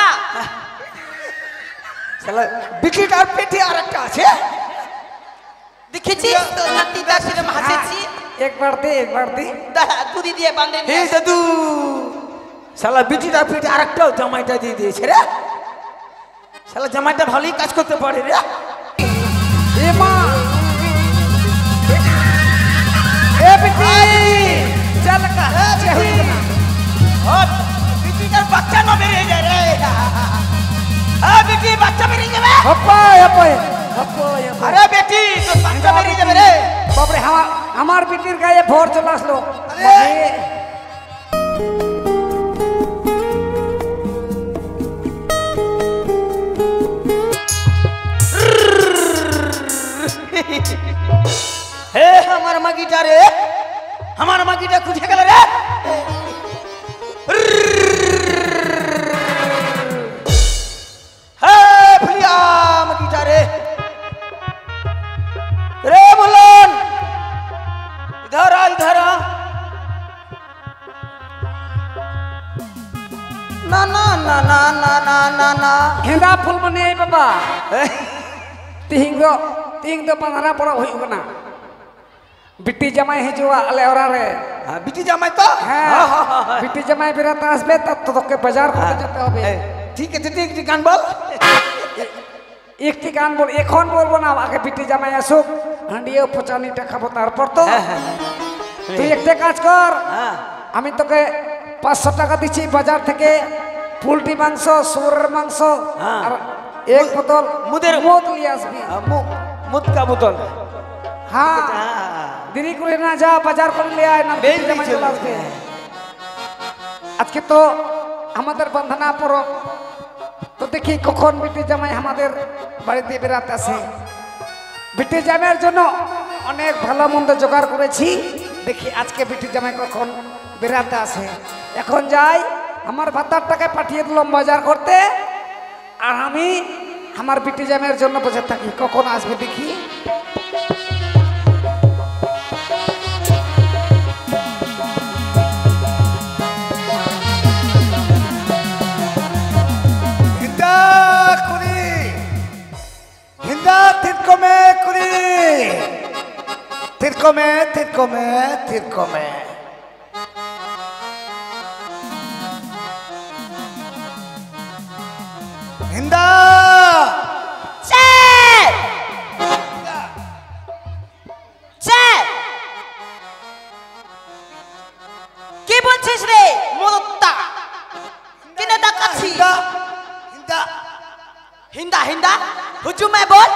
না শালা বিটিটার পেটে আরেকটা আছে দেখেছিস তো নাতিটা সেরকম হাসেছি একবার দে দাঁড়া দুধি দিয়ে বাঁধে হে দাদু শালা বিটিটার পেটে আরেকটাও জামাইটা দিয়ে দিয়েছে রে শালা জামাইটা ভালোই কাজ করতে পারে রে এ মা এ বিটি চল কা বিটিটার বাচ্চা না বেরিয়ে যায় রে বিটি বাচ্চা বেরিয়ে যাবে আরে বেটি তোর বাচ্চা বেরিয়ে যাবে রে বাপরে আমার বিটির গায়ে ভোর চলে আসলো হে আমার মাগিটা রে আমার মাগিটা খুঁজে গেল রে रे बुलन इधर आ ना ना ना ना ना ना ना ना हेंदा फुल मने बाबा तिहिंग दो पंधरा पड़ा हुई ना बिट्टी जमाई हिजुआ अले ओरा रे बिट्टी जमाई तो हां बिट्टी जमाई बिरा तासबे तो के बाजार करते जाते होबे ठीक है ठीक गान बोल একটি গান বল এখন বলবো না আগে বিটি জামাই আসুক হাঁডিও 95 টাকা খাবো তারপর তো তুই একটা কাজ কর আমি তোকে 500 টাকা দিচ্ছি বাজার থেকে পোলট্রি মাংস শুয়োরের মাংস আর এক বোতল মদ নিয়ে আসবি মদ का বোতল হ্যাঁ দেরি করে না যা বাজার করে নিয়ে আয় না বিটি জামাই চলে আসবে আজকে তো আমাদের বন্ধনা পরব তো দেখি কখন বিটি জামাই আমাদের বাড়িতে বেড়াতে আসে বিটি জামাইয়ের জন্য অনেক ভালো মন্দ জোগাড় করেছি দেখি আজকে বিটি জামাই কখন বেড়াতে আসে এখন যাই আমার ভাতারটাকে পাঠিয়ে দিলাম বাজার করতে আর আমি আমার বিটি জামাইয়ের জন্য বসে থাকি কখন আসবে দেখি Tirko me Hinda che কি বলছিস রে মরত্তা কিনে ডাকাচ্ছি হিন্দা হুজুমে বল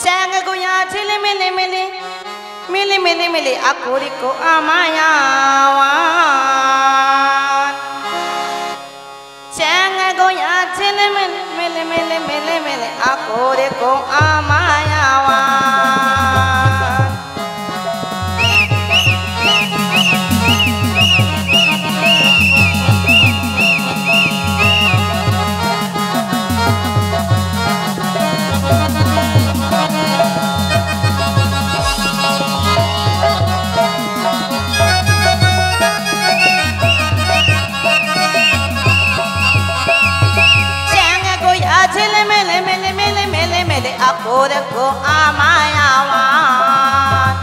Chang goya chile mele akuri ko amayawan Chang goya chile mele akuri ko amayawan Akore ko amayawan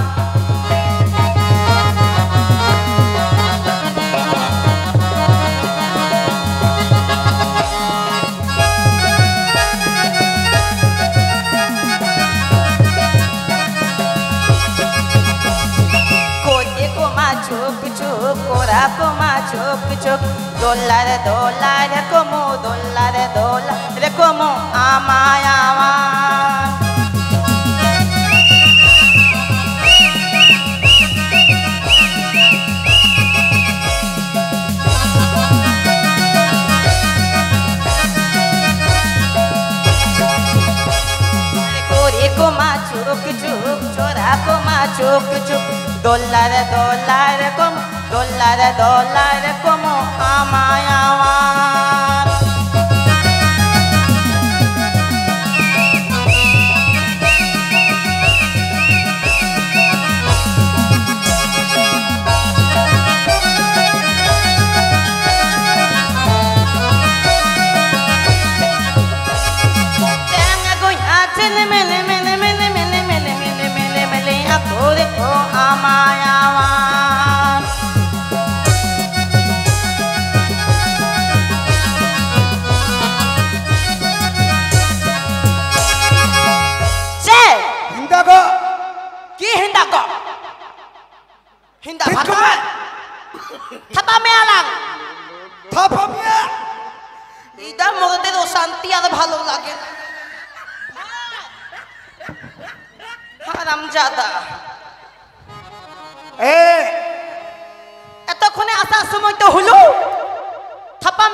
Kote ko ma chuk chuk kora ko ma chuk chuk dollar como amayawan dollar como amayawan mayawan ce hindago ki hindago hinda bhataman thapame alang thapamia ইদা মগদের অশান্তি আর ভালো লাগে হারামজাদা এতক্ষণে আসার সময় তো হলো থাপা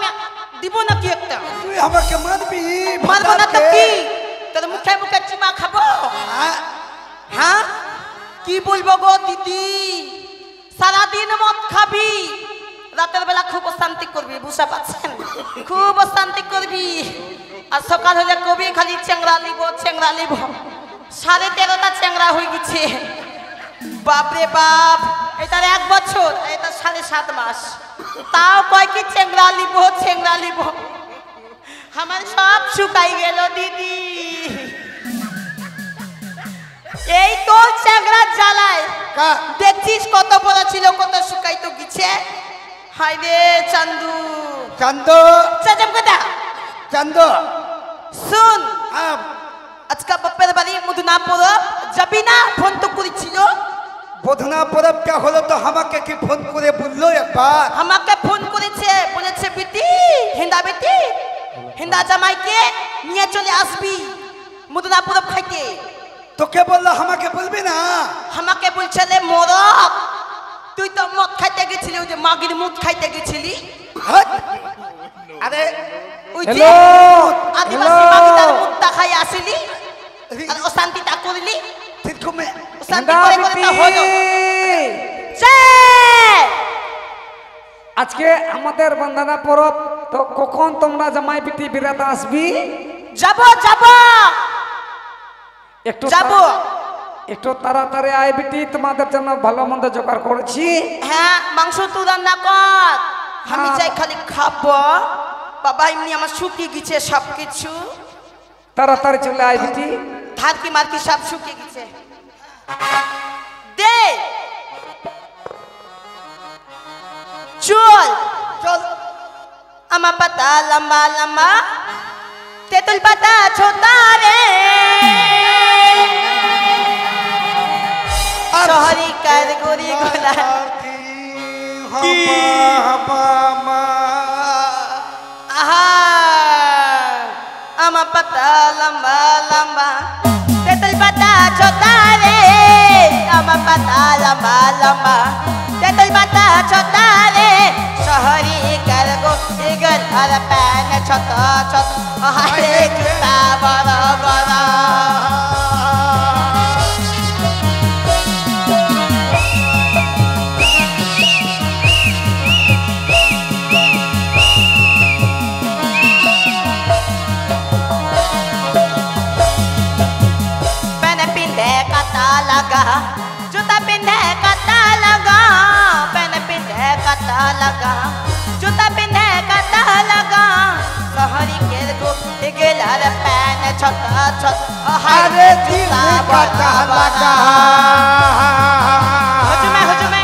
দিব নাকি একটা তুই আমাকে মারবি মারবো না তো কি তোর মুখে মুখে চিমা খাবো হ্যাঁ কি বলবো গো দিদি সারাদিন মদ খাবি রাতের বেলা খুব অশান্তি করবি বুঝতে পারছেন খুব অশান্তি করবি আর সকাল হলে কবি খালি চেংড়া লিব 13.5টা চেংড়া হয়ে গেছে বাপরে বাপ এটার 1 বছর এটা 7.5 মাস তাও কয় কি চেংড়া লিব আমার সব শুকাই গেল দিদি এই তো চেংড়া জ্বালায় দেখছিস কত বড় ছিল কত শুকাই তো গেছে হাই রে চান্দু চাচম কথা চান্দু শুন আজকে বাপের বাড়ি মধুনা পরব যাবি না ফোন তো করেছিল মধুনা পরবটা হলো তো আমাকে কি ফোন করে বললো একবার আমাকে ফোন করেছে বলেছে বেটি হিন্দা জামাইকে নিয়ে চলে আসবি মধুনা পরব খাইতে তোকে বললো আমাকে বলবি না আমাকে বলছে রে মরক তুই তো মদ খাইতে গেছিলি ওই যে মাগির মুখ খাইতে গেছিলি আরে ওই যে আদিবাসী মাগিটার মুখটা খাই আসিলি আর অশান্তিটা করলি অশান্তি করে করে তা হলো আজকে আমাদের বন্দনা পরব তো কখন তোমরা জামাই বিটি বিরাতে আসবি যাব একটু তাড়াতাড়ি আয় বিটি তোমাদের জন্য ভালো মন্দ জোগাড় করেছি হ্যাঁ মাংস তুই রান্না কর আমি যাই খালি খাবো বাবা এমনি আমার শুকিয়ে গেছে সব কিছু তাড়াতাড়ি চলে আয় বিটি ধারকি মারকি সব শুকিয়ে গেছে দে চল আমার পাতা লম্বা লম্বা তেতুল পাতা ছোটা রে শহরি কার গরি গোলা আমার পাতা লম্বা লম্বা তেতুল পাতা ছোটা রে আমার পাতা লম্বা লম্বা তেতুল পাতা ছোটা রে শহরি কার গরি গোলার প্যান ছোট ছোট হরে কিতা বড় বড় जूता पिंधे कता लगा पैन पिंधे कता लगा जूता पिंधे कता लगा शहरी के को गेलार पैन छोटा छोटा हरे जूता कता लगा हुजुमे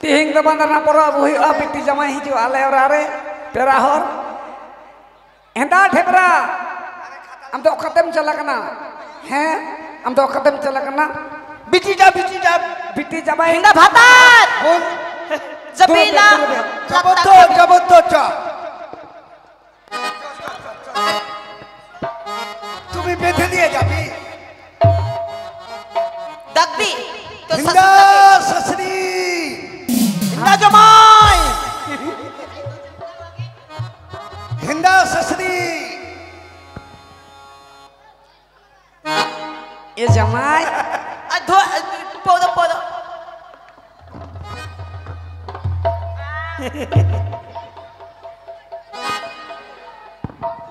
तिहिंग द बंदना परब हुआ बिटी जमाई हिजु आले और आरे पेरा हर हेंदा ठेबरा हम तो खत्म चला कना हैं हम तो खत्म चला कना बिटी जमाई हिंदा भातात जबीला जबतो चा तुम्हें बेथे लिए जाबी दगदी तो हिंदा ससरी हिंदा जमाई हिंदा ससरी ये जमाई अधो पोदो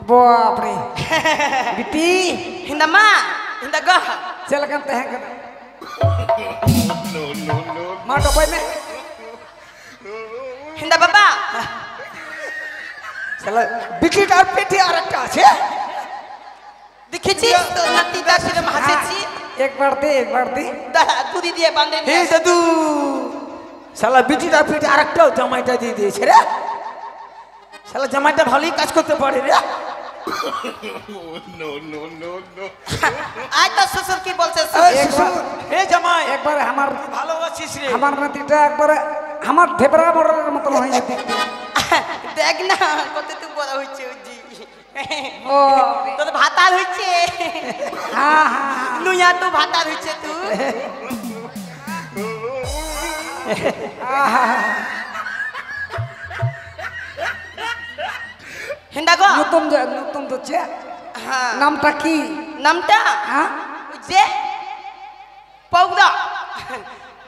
बाप रे बिटी हिंदा मा हिंदा गह चल kan teh kan মা ডবাই নে হিন্দা বাবা শালা বিটিটার পেটে আরেকটা আছে দেখেছিস তো নাতি দাসির হাসেছি একবার দে দুধি দিয়ে বাঁধে হে দাদু শালা বিটিটার পেটে আরেকটাও জামাইটা দিয়ে দিয়েছে রে শালা জামাইটা ভালোই কাজ করতে পারে রে আয় তোর শ্বশুর কি বলছে হে জামাই একবার আমার ভালো আছিস রে আমার নাতিটা একবার আমার ঢেবরা বড়ের মতন হয়ে যেতে দেখ না কত তুই বড় হয়েছে জি ও তোর ভাতার হয়েছে হ্যাঁ নুইয়া তো ভাতার হয়েছে তুই হিন্দা গো নতুন তো চে হ্যাঁ নামটা কি নামটা হ্যাঁ ওই যে পৌরা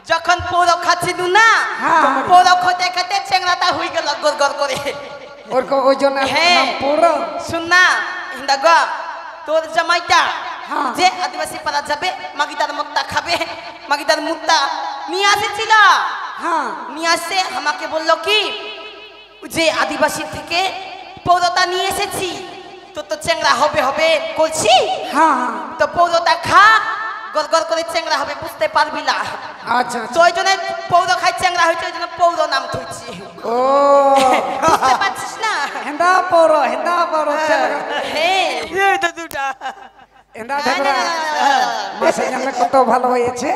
যখন পৌর খাচ্ছিল না হ্যাঁ। পৌর খেতে খেতে চেংড়াটা হয়ে গেল গড় গড় করে ওই জন্য হ্যাঁ। নাম পুরো শুন না হিন্দা গো তোর জামাইটা হ্যাঁ। যে আদিবাসী পাড়া যাবে মাগিদার মুক্তা খাবে মাগিদার মুক্তা নিয়ে আসেছিল হ্যাঁ নিয়ে আসে আমাকে বললো কি যে আদিবাসী থেকে পৌরতা নিয়ে এসেছি তো চেংড়া হবে হবে করছি হ্যাঁ তো পৌরতা খা গড় গড় করে চেংড়া হবে বুঝতে পারবি না আচ্ছা তো ওই জন্য পৌর খাই চেংড়া হয়েছে ওই জন্য পৌর নাম থইছি ও বুঝতে পারছিস না হেন্দা পড়ো হ্যাঁ এ দাদুটা হেন্দা ঢেবরা মাসে জানলে কত ভালো হয়েছে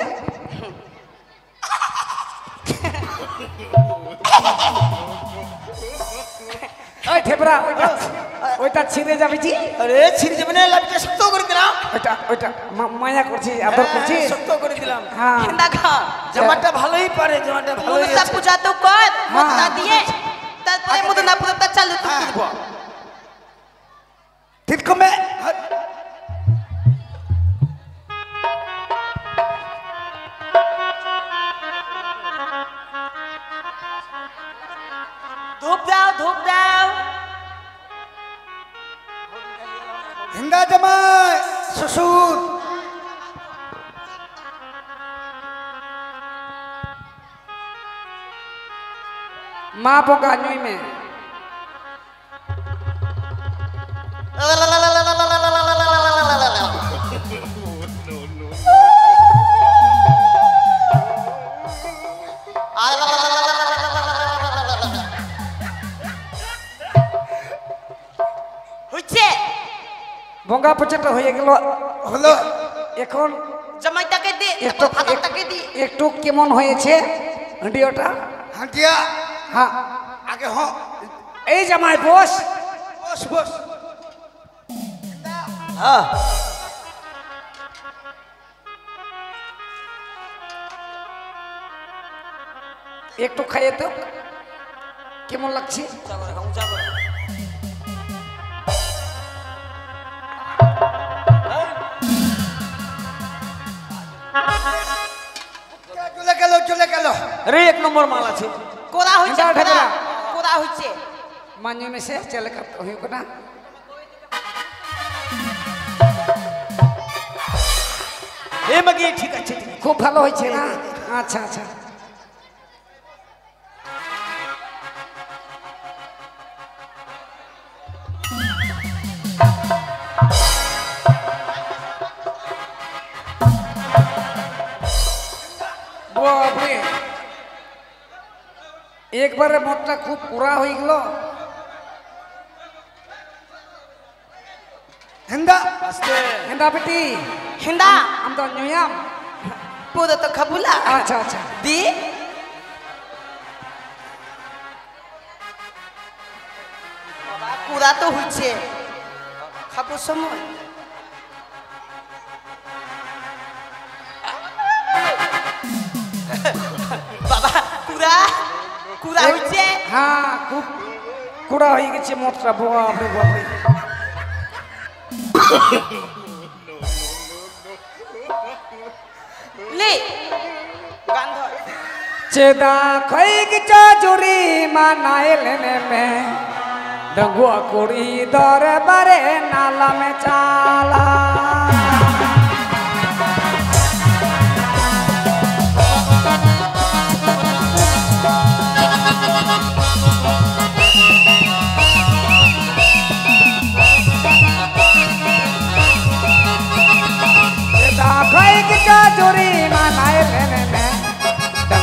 ওই ঢেবরা ওইটা ছিঁড়ে যাবে জি আরে ছিঁড়ে যাবে না লাভিটা শক্ত করে দিলাম ওইটা মায়া করছি আদর করছি শক্ত করে দিলাম হ্যাঁ হিন্দা খা জামাটা ভালোই পারে জামাটা ভালোই মুদা আছে পূজা তো কর মুদা হ্যাঁ। দিয়ে তারপরে মুদনা পুরোটা চালু করে দিব ঠিক কমে ধূপ দাও হিন্দা জামাই শ্বশুর মা পোকা নুই মে হইছে বঙ্গা পচাটা হয়ে গেল হলো এখন জামাইটাকে দে একটু ভাতাটাকে দি একটু কেমন হয়েছে হাঁটিওটা হাঁটিয়া হ্যাঁ আগে হ এই জামাই বস বস বস হ্যাঁ একটু খাইয়ে তো কেমন লাগছে চলে গেল আরে এক নম্বর মাল আছে কোরা হইছে হিন্দা ঢেবরা। কোরা হইছে মাঞ্জু में से चल कर हुई को ना এ মাগি ঠিক আছে ঠিক আছে। খুব ভালো হয়েছে না আচ্ছা আচ্ছা বাপরে একবারে মতটা খুব পুরা হয়ে গেল হিন্দা আস্তে হেন্দা বেটি হিন্দা আম তো নিয়াম পুরো তো খাবুলা আচ্ছা আচ্ছা দি কোরা তো হইছে খাবো সময় বাবা কুড়া কুড়া হইছে হ্যাঁ খুব কুড়া হয়ে গেছে মতটা বাপরে বাপরে লে গান ধর চেদা খাই গিচা জুরি মানাইলেনে মে ডঙ্গুয়া কুড়ি দরবারে নালা মে চালা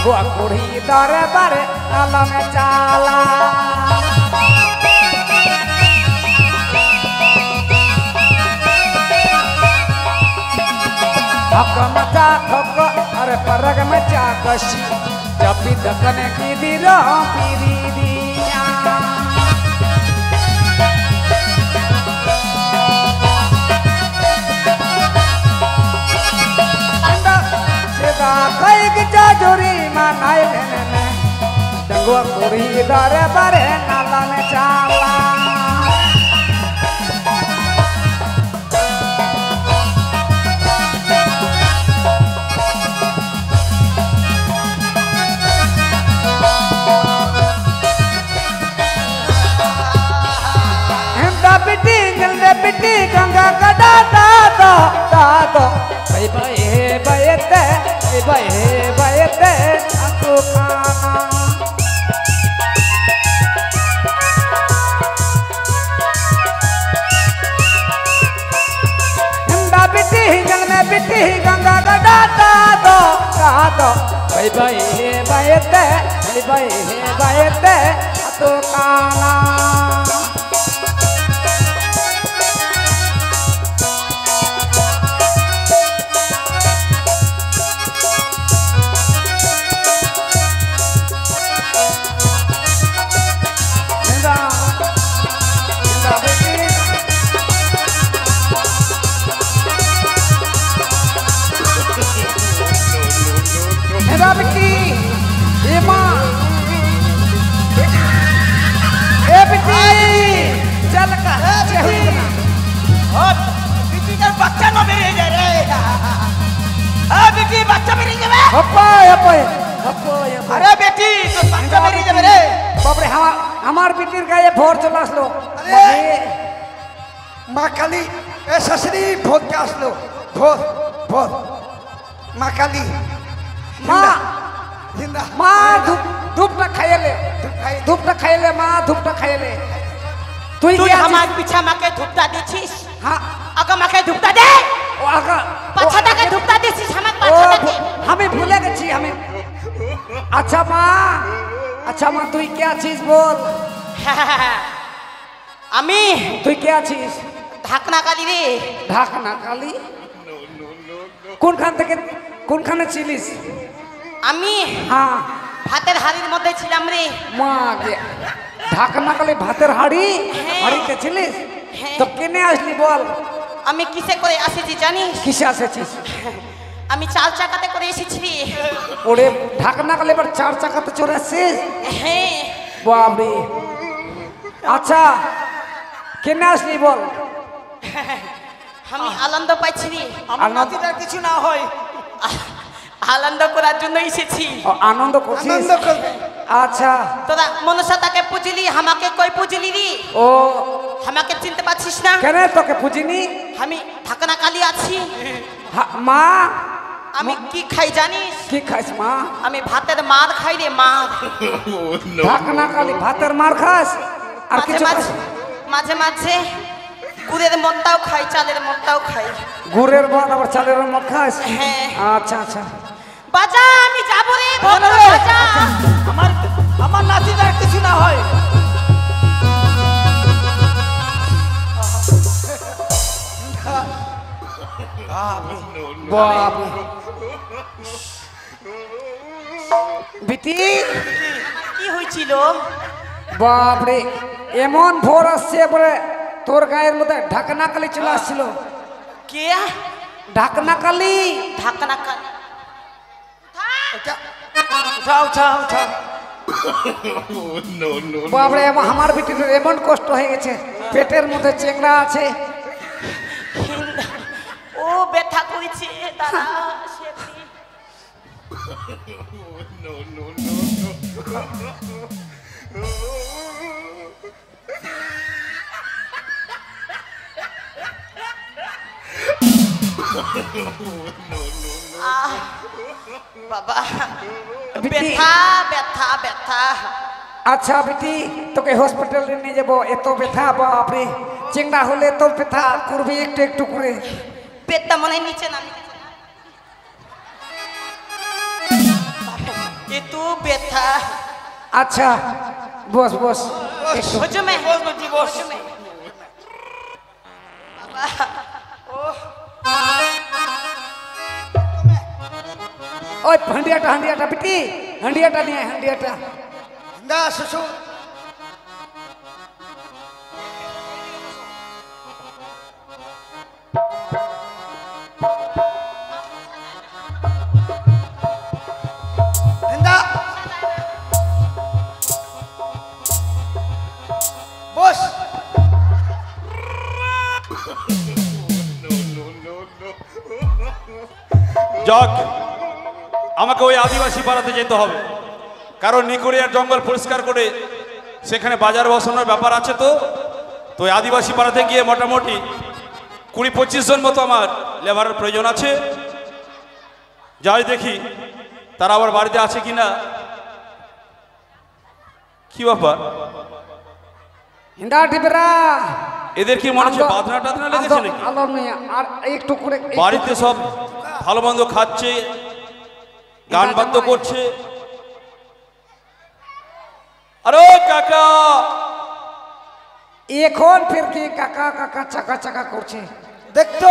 ডাঙ্গুয়া কুড়ি দরবারে আলমে চালা हकम चा ठोक अरे परग में चा कशी जब भी दकने की दिलो पीरी दिया अंदर सीधा कई की जाजूरी मनाई लेने डंगुआ कुड़ी दरे बरे नाला में चाला बिटी गंगा का दादा दादा भाई भाई बैठे भाई बैठे तू खाना हिंदा बिटी जंग में बिटी गंगा का दादा दादा भाई भाई बैठे भाई बैठे तू खाना बेटी ये माँ ए बेटी चल का बेटी का बच्चा ना मेरे जा रे बेटी बच्चा मेरे जा हप्पा हप्पा हप्पा अरे बेटी तो बच्चा मेरे जा रे बाप रे हमार बेटी का ये भोर चलास लो माँ काली ए ससरी भोज के असलो भोज भोज माँ काली माँ जिंदा माँ धूप ना खाएले धूप ना खाएले माँ धूप ना खाएले तू हमार पीछा माके धूपता देछिस हाँ अगर माके धूपता दे ओ आगा पछाता के धूपता देछिस हमार पछाता के हमें भूले गए छी हमें अच्छा माँ तू क्या चीज बोल আমি তুই কে আছিস ঢাকনা কালি রে ঢাকনা কালি কোনখানে ছিলিস আমি হ্যাঁ ভাতের হাড়ির মধ্যে ছিলাম রে মা গে ঢাকনা কালি ভাতের হাড়িতে ছিলিস তো কেনে আসলি বল আমি কিসে করে আসেছি জানিস কিসে আসেছিস আমি চার চাকাতে করে এসেছি ওরে ঢাকনা কালি এবার চার চাকাতে চড়ে আসছিস হ্যাঁ বাবরে আচ্ছা কেনে আসলি বল আমি আনন্দ পাইছি আমার নাতিটার কিছু না হয় আনন্দ করার জন্য এসেছি আনন্দ করছিস আনন্দ করবে আচ্ছা তোরা মনসা তাকে পুজলি আমাকে কই পুজলি রে ও আমাকে চিনতে পারছিস না কেন তোকে পুজিনি আমি ঢাকনা কালি আছি মা আমি কি খাই জানিস কি খাইস মা আমি ভাতের মার খাই রে মার ঢাকনা কালি ভাতের মার খাস আর মাঝে কিছু মাঝে মাঝে মাঝে গুড়ের মদটাও খাই চালের মদটাও খাই গুড়ের মদ আবার চালের মদ খাস হ্যাঁ আচ্ছা আচ্ছা বাজা আমি যাবো রে বাজা আমার নাতিটার কিছু না হয় বাবা বিটি কি হয়েছিল বাপরে এমন ভোর আসছে বলে তোর গায়ের মধ্যে ঢাকনা কালি চলে আসছিল কে ঢাকনা কালি ঢাকনা কালি উঠাও উঠাও উঠাও বাপরে আমার বিটির এমন কষ্ট হয়ে গেছে পেটের মধ্যে চেংড়া আছে ও ব্যথা করেছে দাদা বাবা ব্যথা ব্যথা ব্যথা আচ্ছা বেটি তোকে হসপিটালে নিয়ে যাবো এত ব্যথা বাপরে চেংড়া হলে তো ব্যথা করবে একটু একটু করে পেটটা মনে নিচে নামে একটু ব্যথা। আচ্ছা বস বস একটু। বুঝছো মে বস বেটি বস। ওই হান্ডিয়াটা হান্ডিয়াটা বেটি হান্ডিয়াটা নিয়ে আয়, হান্ডিয়াটা। না শ্বশুর হিন্দা বস। যাক, আমাকে ওই আদিবাসী পাড়াতে যেতে হবে, কারণ নিকড়িয়ার জঙ্গল পরিষ্কার করে সেখানে বাজার বসানোর ব্যাপার আছে। তো তো ওই আদিবাসী পাড়াতে গিয়ে মোটামুটি 20-25 জন মতো আমার লেবারের প্রয়োজন আছে। যাই দেখি তারা আবার বাড়িতে আছে কিনা। কি ব্যাপার, হিন্দা টিপরা এদের কি মনে হচ্ছে বাঁধনা টাধনা লেগেছে নাকি? আলো নিয়ে আর একটু করে বাড়িতে সব ভালো মন্দ খাচ্ছে, গান বাদ্য করছে। আরে কাকা, এখন ফের কি কাকা কাকা চাকা চাকা করছে? দেখতো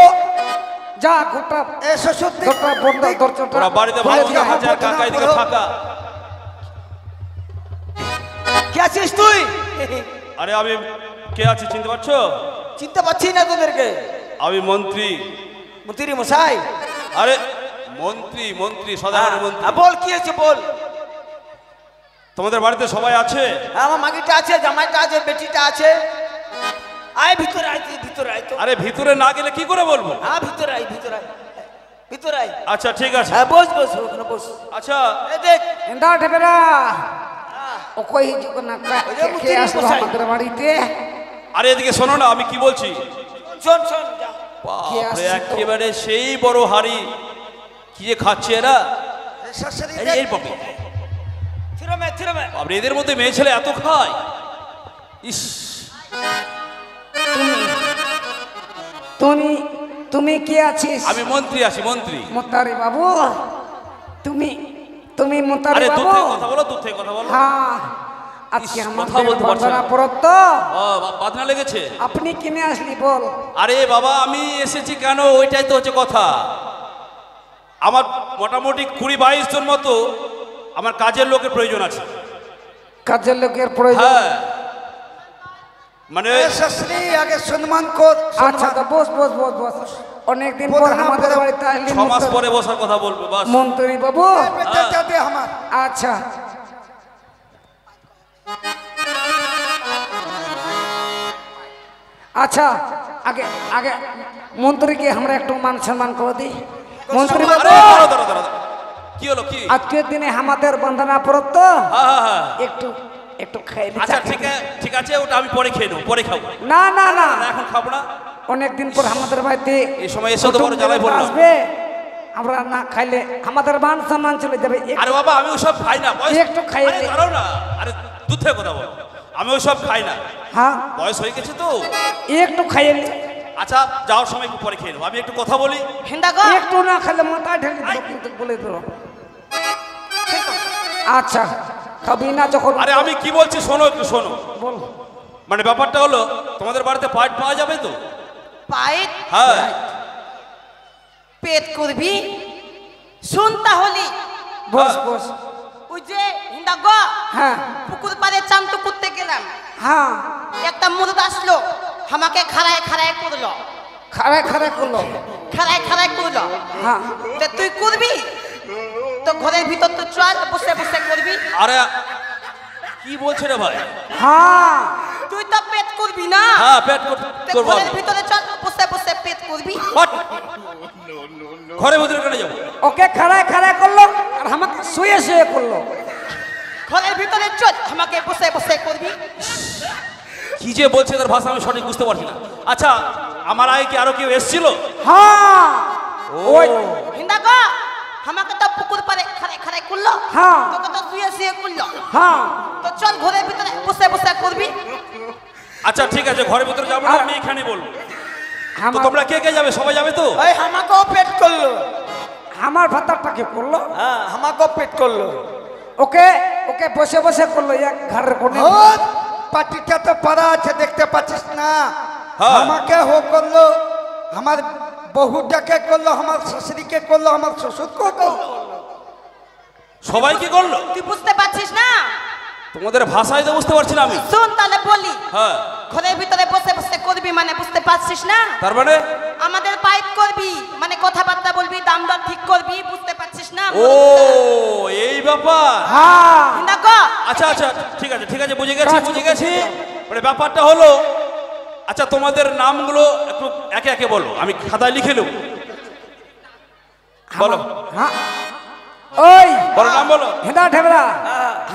যা গোটা এ শ্বশুর দেখ, গোটা বন্ধ দরজাটা ওরা বাড়িতে খুলে ভালো দিয়ে আয়। খাচ্ছে আর কাকা এদিকে ফাঁকা। কে আছিস তুই? আরে আমি কে আছি চিনতে পারছো? চিনতে পারছি না তোদেরকে। আমি মন্ত্রী। মন্ত্রী মশাই। আরে মন্ত্রী মন্ত্রী সদাগরের মন্ত্রী। বল কি হয়েছে বল। তোমাদের বাড়িতে সবাই আছে? আমার মাগিটা আছে, জামাইটা আছে, বেটিটা আছে। আয় ভিতরে আয়, তুই ভিতরে আয় তো। আরে ভিতরে না গেলে কি করে বলবো? হ্যাঁ ভিতরে আয়, ভিতরে আয়, ভিতরে আয়। আচ্ছা ঠিক আছে। হ্যাঁ বস বস ওখানে বস। আচ্ছা এই দেখ হিন্দা টিপরা ও কই হিজুক না ওই যে কে মুক্তির আসলো মশাই। আমাদের বাড়িতে? আরে এদিকে শোনো না, আমি কি বলছি। শোন শোন যা। বাপরে, আসছে তো? একেবারে সেই বড় হাড়ি, কি যে খাচ্ছে এরা। এ শাশুড়ি এই দেখ, এই বাপরে, থিরমে থিরমে। বাপরে, এদের মধ্যে মেয়ে ছেলে এত খায়। ইস, তুমি তুমি কে আছিস? আমি মন্ত্রী আছি, মন্ত্রী। মোতারি বাবু তুমি তুমি মোতারি আরে দূর বাবু? থেকে কথা বলো, দূর থেকে কথা বলো। হ্যাঁ আজকে ইস, আমাদের কথা বলতে পারছি বন্দনা না। পড়ত তো ও, বাঁধনা লেগেছে। আপনি কিনে আসলি বল। আরে বাবা, আমি এসেছি কেন ওইটাই তো হচ্ছে কথা। আমার মোটামুটি 20-22 জন মতো আমার কাজের লোকের প্রয়োজন আছে। কাজের লোকের প্রয়োজন। হ্যাঁ, মানে এ শাশুড়ি আগে সম্মান কর। আচ্ছা তো বস বস বস বস অনেকদিন পর প্রধান, আমাদের প্রধান। বাড়িতে আসলি 6 মাস পরে বসার কথা বলবো বাস। মন্ত্রী বাবু। বেটাটা দে আমার। আচ্ছা আচ্ছা আগে আগে মন্ত্রীকে আমরা একটু মান সম্মান করে দিই। মন্ত্রী আরে বাবু দাঁড়াও, দাঁড়াও, দাঁড়াও। কি হলো কি? আজকের দিনে আমাদের বন্দনা পড়ত তো হ্যাঁ হ্যাঁ হ্যাঁ। একটু একটু খেয়ে নি, আচ্ছা চাকরি। ঠিক আছে, ওটা আমি পরে খেয়ে নেবো, পরে খাবো। না না না না, এখন খাবো না। অনেকদিন পর আমাদের বাড়িতে এই সময় এসে তো বড় জ্বালায় কুটুম পড়লাম। আসবে, আমরা না খাইলে আমাদের মান সম্মান চলে যাবে। আরে বাবা, আমি ওসব খাই না। একটু খাইয়ে আরে দে। দাঁড়াও না, আরে দূর থেকে কথা বল। আমি ওসব খাই না, হ্যাঁ বয়স হয়ে গেছে তো। একটু খাইয়ে নি। আচ্ছা, যাওয়ার সময় একটু পরে খেয়ে নেবো। আমি একটু কথা বলি। হিন্দা গো একটু না খেলে মাথা ঢেলে দেবো কিন্তু বলে দেবো। আচ্ছা খাবি না যখন আরে আমি কি বলছি শোনো, একটু শোনো। বল। মানে ব্যাপারটা হলো, তোমাদের বাড়িতে পাইট পাওয়া যাবে তো? পায়ে হ্যাঁ। পেট করবি শুন তাহলে। বস বস। ওই যে হিন্দা গো হ্যাঁ পুকুর পাড়ে চান তো করতে গেলাম, হ্যাঁ একটা মুরদ আসলো, আমাকে খাড়ায় খাড়ায় করলো, খাড়ায় খাড়ায় করলো। খাড়ায় খাড়ায় করলো। হ্যাঁ তা তুই করবি তো ঘরের ভিতর তো চল, বসে বসে করবি। আরে কি বলছে রে ভাই? হ্যাঁ তুই তো পেট করবি না, হ্যাঁ, পেট তা করবো ঘরের আমি। ভিতরে চল, বসে বসে পেট করবি। What? ঘরের ভিতরে কেন যাবো? ওকে খাড়ায় খাড়ায় করলো আর আমাকে শুয়ে শুয়ে করলো। ঘরের ভিতরে চল, আমাকে বসে বসে করবি। কি যে বলছে তার ভাষা আমি সঠিক বুঝতে পারছি না। আচ্ছা, আমার আগে কি আরো কেউ এসেছিল? হ্যাঁ ওই হিন্দা গো আমাকে তো পুকুর পাড়ে খাড়ায় খাড়ায় করলো, হ্যাঁ। তোকে তো শুয়ে শুয়ে করলো। হ্যাঁ তো চল ঘরের ভিতরে বসে বসে করবি। আচ্ছা ঠিক আছে, ঘরের ভিতরে যাবো না, আমি এখানে বলবো। তো আমার তোমরা কে কে যাবে? সবাই যাবে তো? এই আমাকেও পেট করলো। আমার ভাতারটাকে করলো। হ্যাঁ আমাকেও পেট করলো। ওকে ওকে বসে বসে করলো এক ঘরের কোণে। ভূত পাটিটা তো পারা আছে দেখতে পাচ্ছিস না? হ্যাঁ। আমাকে হো করলো, আমার বহুটাকে করলো, আমার শাশুড়িকে করলো, আমার শ্বশুরকে করলো। সবাই কি করলো? তুই বুঝতে পারছিস না? তোমাদের ভাষায় তো বুঝতে পারছি না আমি। শোন তাহলে বলি, হ্যাঁ, ঘরের ভিতরে বসে বসে করবি মানে বুঝতে পারছিস না? তার মানে আমাদের বাইট করবি মানে কথাবার্তা বলবি, দাম দর ঠিক করবি, বুঝতে পারছিস না? ও এই ব্যাপার। হ্যাঁ দেখো আচ্ছা আচ্ছা, ঠিক আছে ঠিক আছে, বুঝে গেছি। মানে ব্যাপারটা হলো, আচ্ছা তোমাদের নামগুলো একটু একে একে বলো, আমি খাতায় লিখে নেব। বলো হ্যাঁ ওই বলো, নাম বলো। হেদা ঢেবরা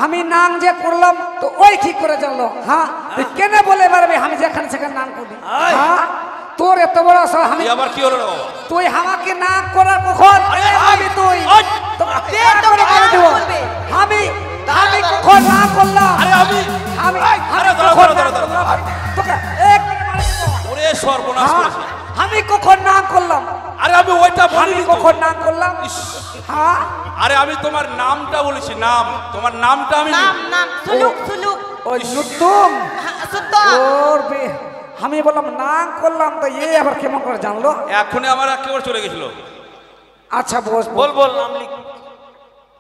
আমি নাম যে করলাম তো ওই ঠিক করে জানলো। হ্যাঁ তুই কেন বলে পারবি আমি যেখানে সেখানে নাম করবি? হ্যাঁ তোর এত বড় সাহস, আমি এই আবার কি হলো রে বাবা? তুই আমাকে নাম করার কখন আমি তুই কে তোকে নাম বলবে? আমি আমি কখন নাম করলাম? আরে আমি আমি আরে কখন দাঁড়া, নাম করলাম? তোকে এক মিনিট মারি দেবো। ওরে সর্বনাশ হ্যাঁ, করেছে। আমি কখন নাম করলাম? আরে আমি ওইটা আমি বলিনি তো। কখন নাম করলাম? হ্যাঁ আরে আমি তোমার নামটা বলেছি, নাম, তোমার নামটা আমি নাম নাম সুলুক সুলুক ওই নতুন হ্যাঁ, শুদ্ধ। ওর আমি বললাম নাম করলাম তো এ আবার কেমন করে জানলো? এখনই আমার একেবারে চলে গেছিল। আচ্ছা বস বল বল, নাম লিখ।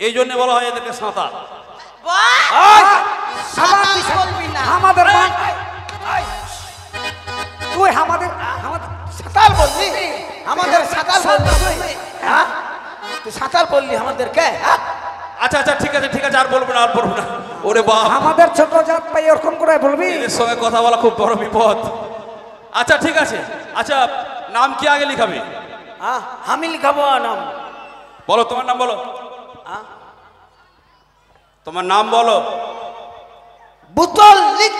এই জন্য বলা হয় এদেরকে সাঁতার। বাহ! সাবাস বলবি না। আমাদের তুই আমাদের আমাদের সাঁতার বললি? আমাদের সাঁতার বললি? হ্যাঁ, তুই সাঁতার বললি আমাদেরকে? হ্যাঁ? আচ্ছা আচ্ছা, ঠিক আছে ঠিক আছে, আর বলবো না, আর বলবো না। ওরে বাপ, আমাদের ছোট জাত পাই ওরকম করে বলবি? এদের সঙ্গে কথা বলা খুব বড় বিপদ। আচ্ছা ঠিক আছে, আচ্ছা নাম কি আগে লিখাবে? হ্যাঁ, আমি লিখাবো নাম। বলো তোমার নাম বলো। হ্যাঁ? তোমার নাম বলো। বুতল লিখ।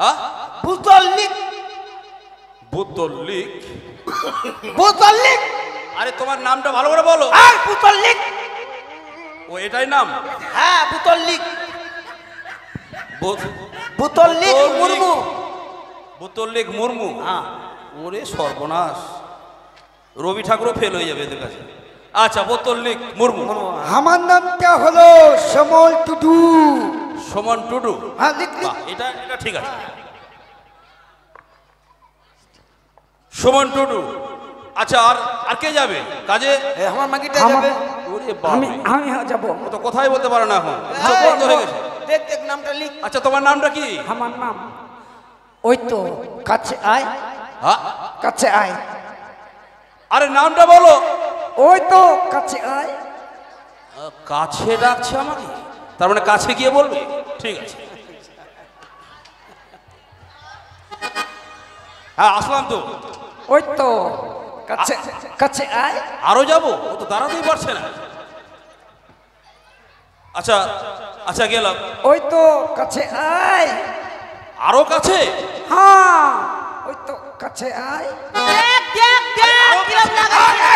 হ্যাঁ, বুতল লিখ। বুতল লিখ। বুতল লিখ। আরে তোমার নামটা ভালো করে বলো। হ্যাঁ, বুতল লিখ। ও এটাই নাম? হ্যাঁ, বুতল লিখ। বু- বুতল লিখ মুর্মু। বুতল লিখ মুর্মু। হ্যাঁ। ওরে সর্বনাশ, রবি ঠাকুরও ফেল হয়ে যাবে এদের কাছে। আচ্ছা, বোতল লিখ মুর্মু। আমার নামটা হলো সমল টুডু। সমন টুডু। হ্যাঁ লিখ লিখ। বাহ, এটা এটা ঠিক আছে। সুমন টুডু। আচ্ছা, আর আর কে যাবে কাজে? আমার মাগিটা আমার- যাবে। ওরে আমি বাবা, আমি যাবো। ও তো কথাই বলতে পারে না এখন, চোখ বন্ধ হয়ে গেছে। দেখ দেখ নামটা লিখ। আচ্ছা, তোমার নামটা কি? আমার নাম ওই তো কাছে আয় হ্যাঁ, কাছে আয়। আরে নামটা বলো। ওই তো কাছে আয়। কাছে ডাকছে আমাকে, তার মানে কাছে গিয়ে বলবে? ঠিক আছে, হ্যাঁ আসলাম তো। ওই তো কাছে কাছে আয়। আরো যাবো? ও তো দাঁড়াতেই পারছে না। আচ্ছা আচ্ছা, গেলাম। ওই তো কাছে আয়। আরো কাছে? হ্যাঁ ওই তো কাছে আয়। দেখ দেখ দেখ কিরম লাগাচ্ছে।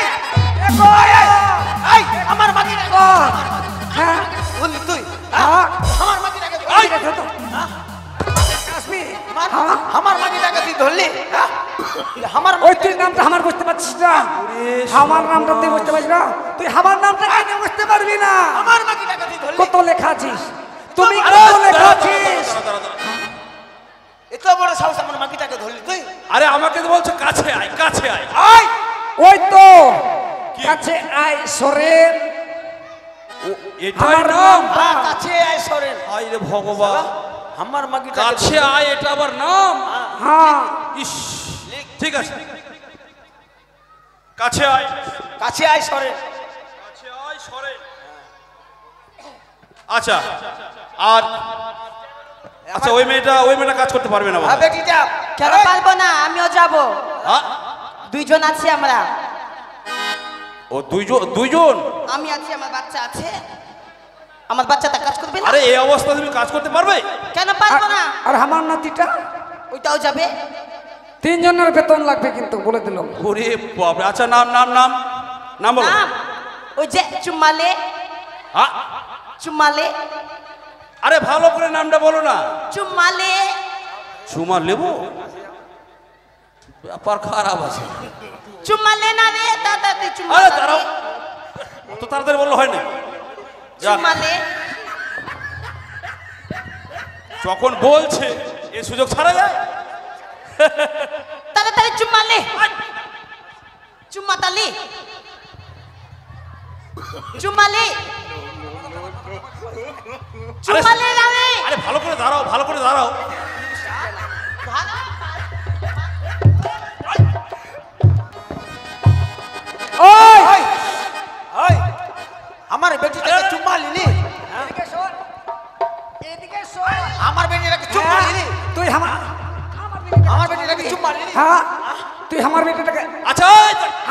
এই আমার মাগিটাকে হ্যাঁ বললি তুই? হ্যাঁ আমার মাগিটাকে এই দেখো তো। কাশ্মীর হ্যাঁ আমার মাগিটাকে তুই ধরলি? হ্যাঁ? আমার ওই তুই নামটা আমার বুঝতে পারছিস না? আমার নামটা তুই বুঝতে পারছিস না? তুই আমার নামটা কেন বুঝতে পারবি না? আমার মাগিটাকে তুই ধরলি? কত লেখা আছিস তুমি, আরে, কত লেখা দাঁড়া, আছিস? দাঁড়া, দাঁড়া, দাঁড়া। এত বড় সাহস আমার মাগিটাকে ধরলি তুই? আরে আমাকে তো বলছো কাছে আয়, কাছে আয়। আয় ওই তো কি? কাছে আয় সরেন। এটাই আমার নাম? হ্যাঁ, কাছে আয় সরেন। আয় রে ভগবান, আমার মাগিটাকে কাছে আয়, এটা আবার নাম? হ্যাঁ ইস, ঠিক আছে, কাছে আয়। কাছে আয় সরেন। কাছে আয়, সরে। আচ্ছা, আর আচ্ছা ওই মেয়েটা কাজ করতে পারবে না বাবা? হ্যাঁ বেটিটা কেন পারবো না? আমিও যাব। হ্যাঁ? দুইজন আছি আমরা। ও দুইজন? আমি আছি, আমার বাচ্চা আছে। আমার বাচ্চাটা কাজ করবে না? আরে এই অবস্থা তুমি কাজ করতে পারবে? কেন পারবো না? আর আমার নাতিটা ওইটাও যাবে। 3 জনের বেতন লাগবে কিন্তু বলে দিলাম। ওরে বাবা, আচ্ছা নাম নাম নাম নাম বলো। নাম ওই যে চুম্মালে। হ্যাঁ? চুম্মালে আরে ভালো করে নামটা বলো না। চুম্মালে। চুমা লেবো? ব্যাপার খারাপ আছে। চুম্মালে না রে দাদা, তুই চুম্মা আরে খাবি? দাঁড়াও, অত তাড়াতাড়ি বললে হয় না। চুমালে যখন বলছে এই সুযোগ ছাড়া যায়? তাড়াতাড়ি চুমালে চুমাতালি চুমালে চুমালে রামে আরে ভালো করে দাঁড়াও, ভালো করে দাঁড়াও। ওই ওই ওই আমার বেটিটাকে চুম্মা নিলি? এদিকে শোন, এদিকে শোন। আমার বেটিটাকে চুম্মা নিলি? তুই আমার আমার বেটিটাকে চুম্মা নিলি? হ্যাঁ তুই আমার বেটাটাকে আচ্ছা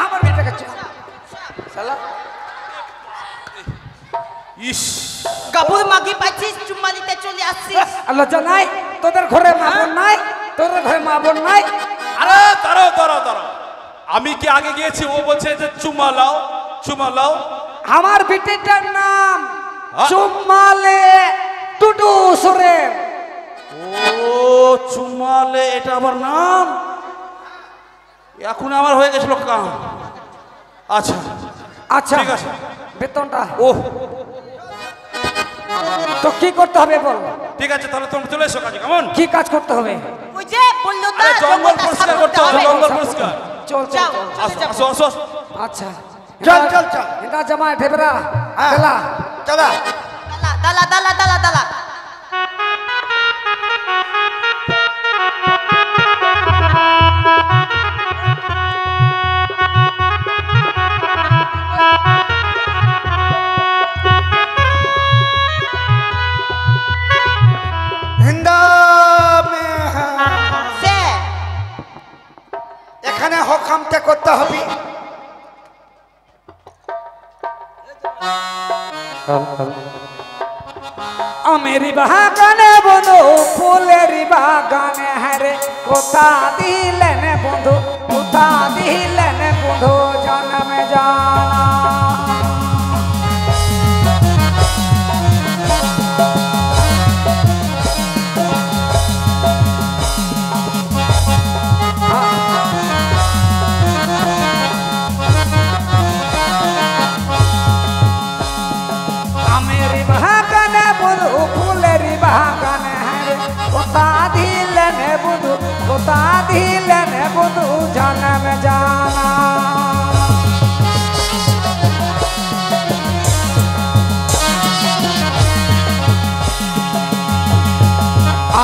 আমার বেটাকে শালা ইস, গাবুর মাগি পাইছিস চুম্মা দিতে চলে আসছিস লজ্জা নাই তোদের ঘরে মা বোন নাই? তোদের ঘরে মা বোন নাই? আরে দাঁড়াও দাঁড়াও দাঁড়াও, আমি কি আগে গিয়েছি? ও বলছে যে চুমা লাও চুমা লাও। আমার বেটিটার নাম হ্যাঁ? চুম্মালে টুটু সোরেন। ও চুমালে, এটা আমার নাম? এখন আমার হয়ে গেছিল কাম। আচ্ছা আচ্ছা ঠিক আছে। বেতনটা ও তো কি করতে হবে বল? ঠিক আছে, তাহলে তোমরা চলে এসো কাজে। কেমন? কি কাজ করতে হবে? ওই যে বললো আরে না জঙ্গল পরিষ্কার করতে হবে, জঙ্গল পরিষ্কার। চল চল যাও চল। আসো আসো আসো আসো। আচ্ছা চল, চল, চল। এটা জামাই ঢেবরা হ্যাঁ। বেলা চলা দালা দালা দালা দালা হিন্দা মে হ্যাঁ। সে এখানে হকামটা করতে হবে। আমেরি বাগানে বন্ধু ফুলের বাগানে হরে কোথা দিলেন বন্ধু, কোথা দিলেন বন্ধু জন্মে জানা। আমেরি বাগানে বন্ধু ফুলের বাগানে হরে কোথা দিলেন বন্ধু, কোথা দিলেন বন্ধু জন্মে জানা।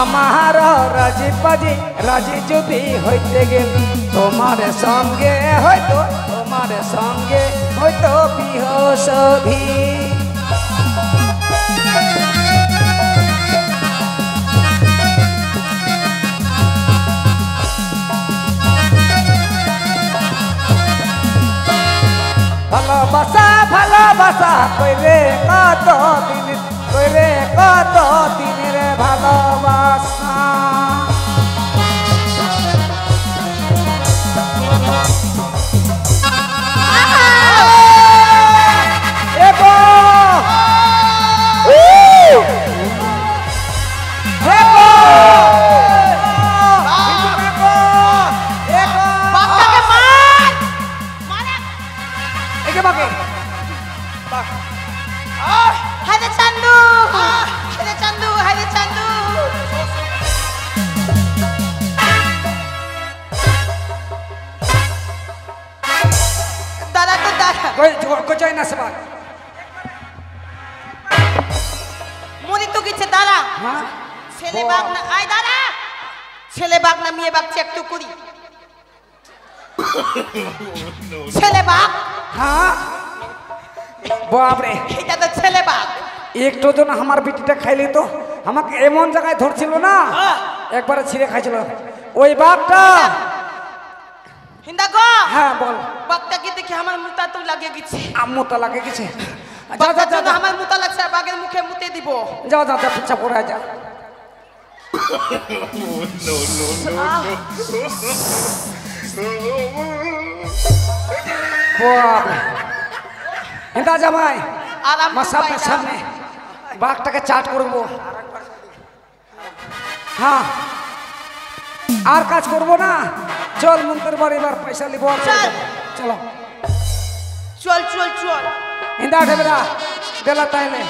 আমার রাজি বাজি রাজি যদি হইতে গেল তোমার সঙ্গে হয়তো, তোমার সঙ্গে হয়তো বিহ সধি। ভালোবাসা ভালোবাসা কইরে কত দিন, কইরে কত দিনের ভালোবাসা। এগো এগো এগো বাপটাকে মার মারে একে বাকে হায়রে চান্দু হায়রে চান্দু হায়রে চান্দু দাদা তো দাদা কই না সবাই মরি তো গেছে দাদা হ্যাঁ ছেলে বাঘ না আয় দাদা ছেলে বাঘ না মেয়ে বাঘ চেক তো করি ছেলে বাঘ হ্যাঁ বাপরে এটা তো ছেলে বাঘ একটু জন আমার বিটিটা খাইলি তো আমাকে এমন জায়গায় ধরছিল না একবারে ছিঁড়ে খাইছিল ওই বাপটা। হিন্দা গো হ্যাঁ বল। বাঘটাকে দেখে আমার মুতা তো লাগে গেছে আম্মুটা লাগে গেছে। যা যা বাঘটার যা জন্য যা আমার মুতা লাগছে আর বাঘের মুখে মুতে দিব যা যা যা পিছা পড়ে যা। বাপরে হিন্দা জামাই আরাম আমার সামনে সামনে বাঘটাকে চাট করবো। হ্যাঁ আর কাজ করবো না, চল মন্ত্রের বাড়ি এবার পয়সা নিবো আর চলে চল। যাবো। চলো চল চল চল হিন্দা ঢেবেরা দেলা তাইলে